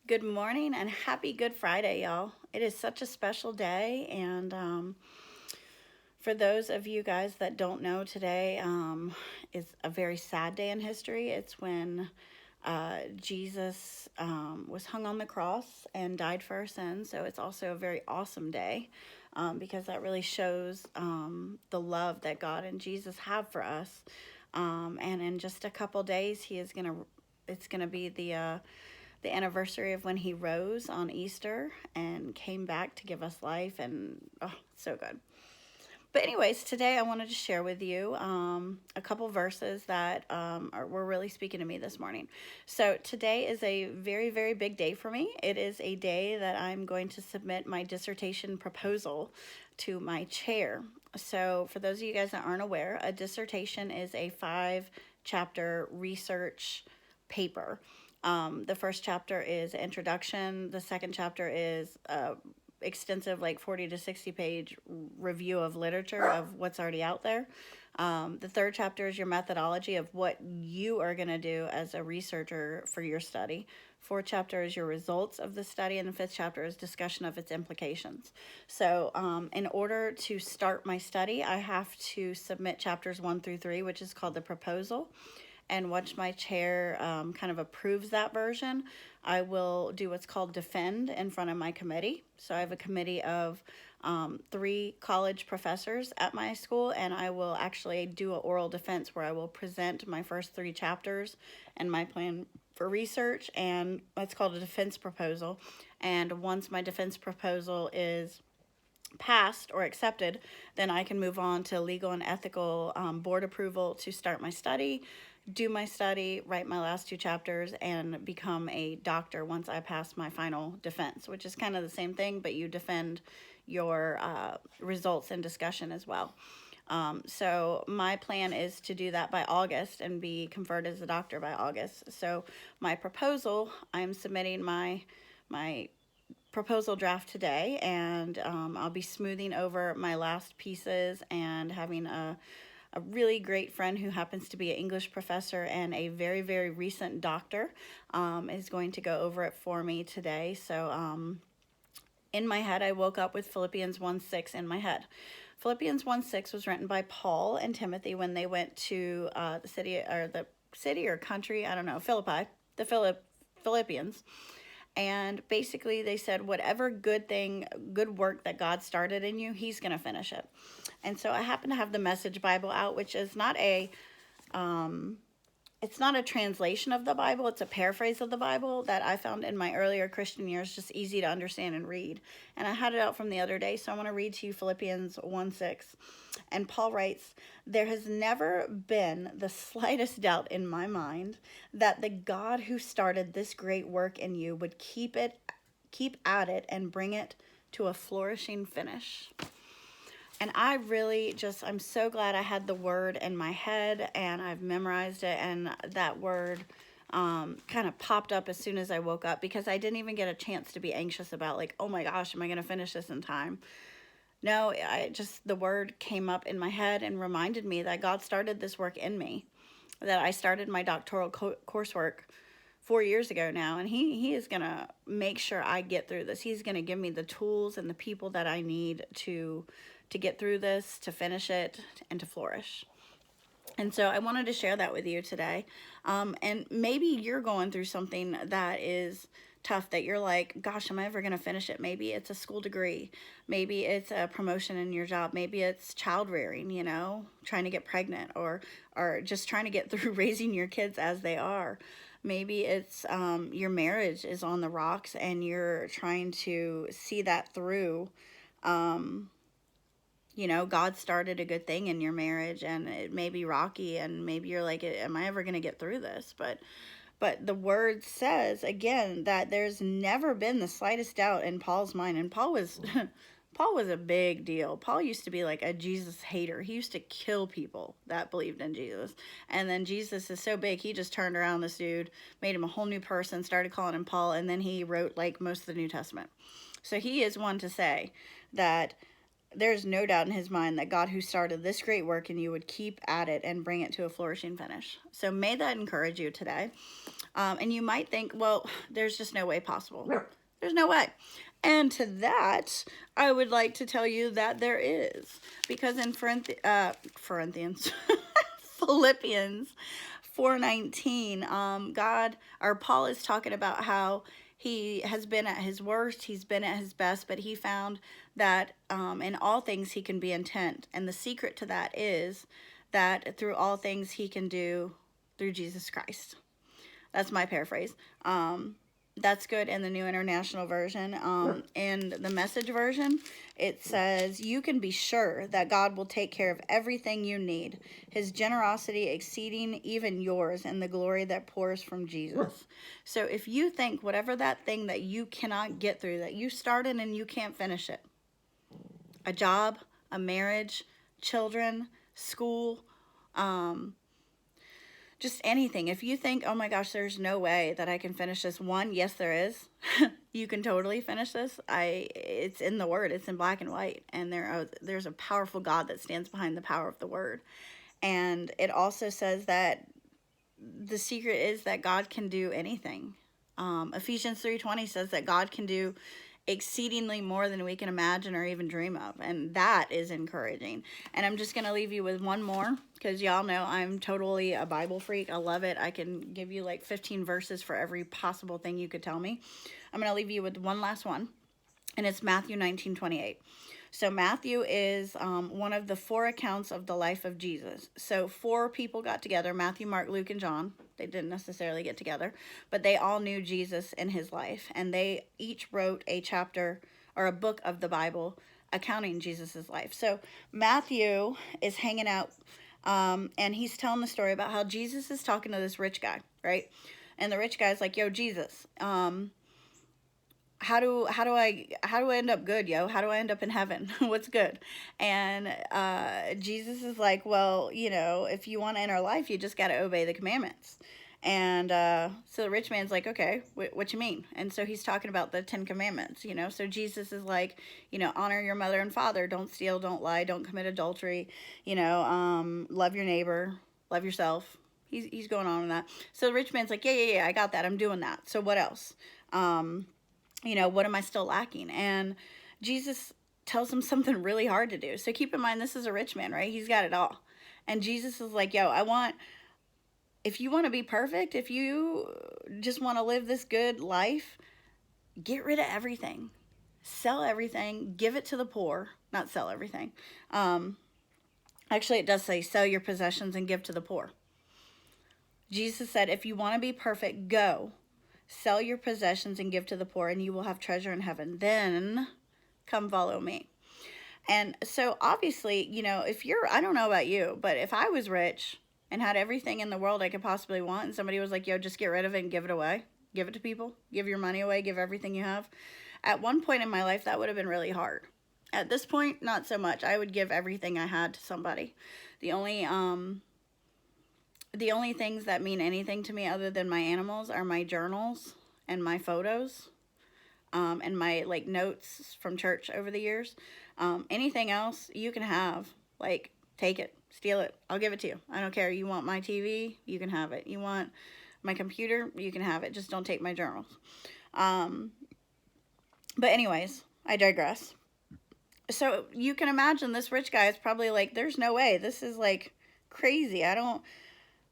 Good morning and happy Good Friday, y'all. It is such a special day. And for those of you guys that don't know, today is a very sad day in history. It's when Jesus was hung on the cross and died for our sins. So it's also a very awesome day because that really shows the love that God and Jesus have for us. And in just a couple days, it's gonna be the anniversary of when he rose on Easter and came back to give us life, and oh, so good. But anyways, today I wanted to share with you a couple verses that were really speaking to me this morning. So today is a very, very big day for me. It is a day that I'm going to submit my dissertation proposal to my chair. So for those of you guys that aren't aware, a dissertation is a 5-chapter research paper. The first chapter is introduction. The second chapter is extensive, like 40 to 60 page review of literature of what's already out there. The third chapter is your methodology of what you are going to do as a researcher for your study. Fourth chapter is your results of the study, and the fifth chapter is discussion of its implications. So in order to start my study, I have to submit chapters 1 through 3, which is called the proposal. And once my chair kind of approves that version, I will do what's called defend in front of my committee. So I have a committee of 3 college professors at my school, and I will actually do an oral defense where I will present my first 3 chapters and my plan for research, and it's called a defense proposal. And once my defense proposal is passed or accepted, then I can move on to legal and ethical board approval to start my study, do my study, write my last 2 chapters, and become a doctor once I pass my final defense, which is kind of the same thing, but you defend your results and discussion as well. So my plan is to do that by August and be conferred as a doctor by August. So my proposal, I'm submitting my proposal draft today, and I'll be smoothing over my last pieces and having a really great friend who happens to be an English professor and a very, very recent doctor is going to go over it for me today. So in my head, I woke up with Philippians 1:6 in my head. Philippians 1:6 was written by Paul and Timothy when they went to the city or country, I don't know, Philippi, the Philippians. And basically they said, whatever good work that God started in you, he's going to finish it. And so I happen to have the Message Bible out, which is not it's not a translation of the Bible. It's a paraphrase of the Bible that I found in my earlier Christian years, just easy to understand and read. And I had it out from the other day, so I want to read to you Philippians 1:6. And Paul writes, "There has never been the slightest doubt in my mind that the God who started this great work in you would keep at it and bring it to a flourishing finish." And I'm so glad I had the word in my head and I've memorized it, and that word kind of popped up as soon as I woke up, because I didn't even get a chance to be anxious about, like, oh my gosh, am I going to finish this in time? No, the word came up in my head and reminded me that God started this work in me, that I started my doctoral coursework 4 years ago now, and he is going to make sure I get through this. He's going to give me the tools and the people that I need to get through this, to finish it, and to flourish. And so I wanted to share that with you today. And maybe you're going through something that is tough, that you're like, gosh, am I ever going to finish it? Maybe it's a school degree. Maybe it's a promotion in your job. Maybe it's child rearing, trying to get pregnant, or just trying to get through raising your kids as they are. Maybe it's your marriage is on the rocks and you're trying to see that through. God started a good thing in your marriage, and it may be rocky, and maybe you're like, am I ever going to get through this? But the word says, again, that there's never been the slightest doubt in Paul's mind. And Paul was a big deal. Paul used to be like a Jesus hater. He used to kill people that believed in Jesus. And then Jesus is so big, he just turned around this dude, made him a whole new person, started calling him Paul, and then he wrote like most of the New Testament. So he is one to say that there's no doubt in his mind that God who started this great work in you would keep at it and bring it to a flourishing finish. So may that encourage you today. And you might think, well, there's just no way possible. There's no way. And to that, I would like to tell you that there is. Because in Philippians 4:19, Paul is talking about how he has been at his worst, he's been at his best, but he found that in all things he can be intent. And the secret to that is that through all things he can do through Jesus Christ. That's my paraphrase. That's good in the New International Version. In the Message version, it says, you can be sure that God will take care of everything you need, his generosity exceeding even yours in the glory that pours from Jesus. So if you think whatever that thing that you cannot get through, that you started and you can't finish it, a job, a marriage, children, school, just anything. If you think, oh my gosh, there's no way that I can finish this. One, yes, there is. You can totally finish this. It's in the Word. It's in black and white. And there's a powerful God that stands behind the power of the Word. And it also says that the secret is that God can do anything. Ephesians 3:20 says that God can do exceedingly more than we can imagine or even dream of, and that is encouraging. And I'm just going to leave you with one more, because y'all know I'm totally a Bible freak. I love it. I can give you like 15 verses for every possible thing you could tell me. I'm going to leave you with one last one, and it's Matthew 19:28. So Matthew is one of the 4 accounts of the life of Jesus. So 4 people got together, Matthew, Mark, Luke, and John. They didn't necessarily get together, but they all knew Jesus in his life. And they each wrote a chapter or a book of the Bible accounting Jesus's life. So Matthew is hanging out and he's telling the story about how Jesus is talking to this rich guy, right? And the rich guy's like, yo, Jesus, how do I end up good, yo? How do I end up in heaven? What's good? And Jesus is like, well, if you want to enter life, you just got to obey the commandments. And so the rich man's like, okay, what you mean? And so he's talking about the 10 commandments, So Jesus is like, honor your mother and father, don't steal, don't lie, don't commit adultery, love your neighbor, love yourself. He's going on with that. So the rich man's like, yeah, I got that. I'm doing that. So what else? What am I still lacking? And Jesus tells him something really hard to do. So keep in mind, this is a rich man, right? He's got it all. And Jesus is like, yo, if you want to be perfect, if you just want to live this good life, get rid of everything. Sell everything. Give it to the poor. Not sell everything. Actually, it does say sell your possessions and give to the poor. Jesus said, if you want to be perfect, go. Sell your possessions and give to the poor, and you will have treasure in heaven. Then come follow me. And so obviously, I don't know about you, but if I was rich and had everything in the world I could possibly want, and somebody was like, yo, just get rid of it and give it away, give it to people, give your money away, give everything you have. At one point in my life, that would have been really hard. At this point, not so much. I would give everything I had to somebody. The only things that mean anything to me other than my animals are my journals and my photos, and my notes from church over the years. Anything else you can have, take it, steal it. I'll give it to you. I don't care. You want my TV? You can have it. You want my computer? You can have it. Just don't take my journals. But anyways, I digress. So you can imagine this rich guy is probably like, there's no way. This is crazy. I don't...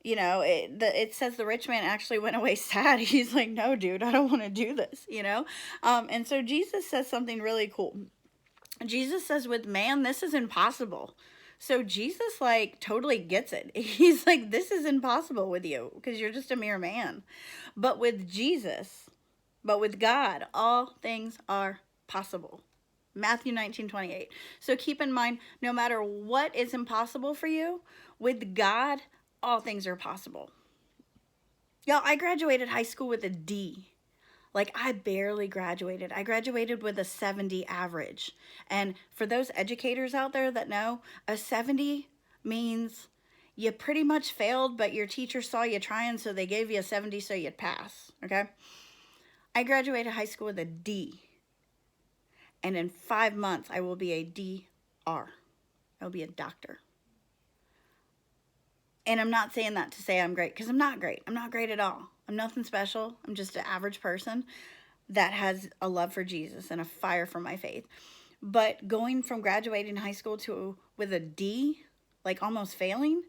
it says the rich man actually went away sad. He's like, no, dude, I don't want to do this, And so Jesus says something really cool. Jesus says, with man, this is impossible. So Jesus, totally gets it. He's like, this is impossible with you because you're just a mere man. But with God, all things are possible. Matthew 19:28. So keep in mind, no matter what is impossible for you, with God, all things are possible. Y'all, I graduated high school with a D. I barely graduated. I graduated with a 70 average. And for those educators out there that know, a 70 means you pretty much failed, but your teacher saw you trying, so they gave you a 70 so you'd pass, okay? I graduated high school with a D. And in 5 months, I will be a D R. I'll be a doctor. And I'm not saying that to say I'm great, because I'm not great. I'm not great at all. I'm nothing special. I'm just an average person that has a love for Jesus and a fire for my faith. But going from graduating high school to with a D, like almost failing,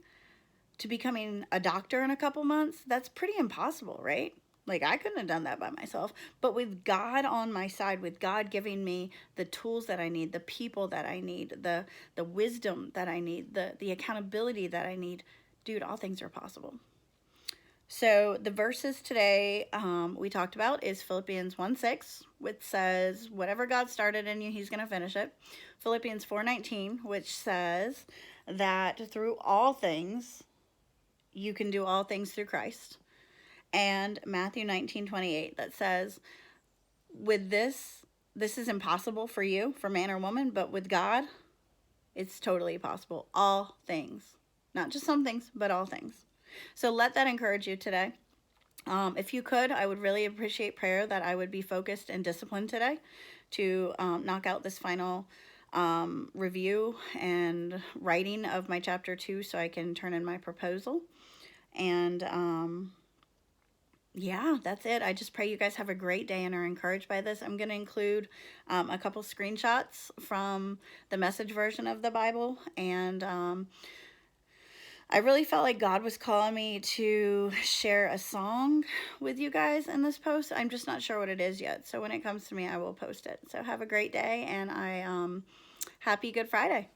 to becoming a doctor in a couple months, that's pretty impossible, right? Like, I couldn't have done that by myself. But with God on my side, with God giving me the tools that I need, the people that I need, the wisdom that I need, the accountability that I need, dude, all things are possible. So the verses today we talked about is Philippians 1:6, which says, whatever God started in you, he's going to finish it. Philippians 4:19, which says that through all things, you can do all things through Christ. And Matthew 19:28, that says, with this is impossible for you, for man or woman, but with God, it's totally possible. All things. Not just some things, but all things. So let that encourage you today. If you could, I would really appreciate prayer that I would be focused and disciplined today to knock out this final review and writing of my chapter 2 so I can turn in my proposal. And yeah, that's it. I just pray you guys have a great day and are encouraged by this. I'm going to include a couple screenshots from the Message version of the Bible. And I really felt like God was calling me to share a song with you guys in this post. I'm just not sure what it is yet. So when it comes to me, I will post it. So have a great day, and happy Good Friday.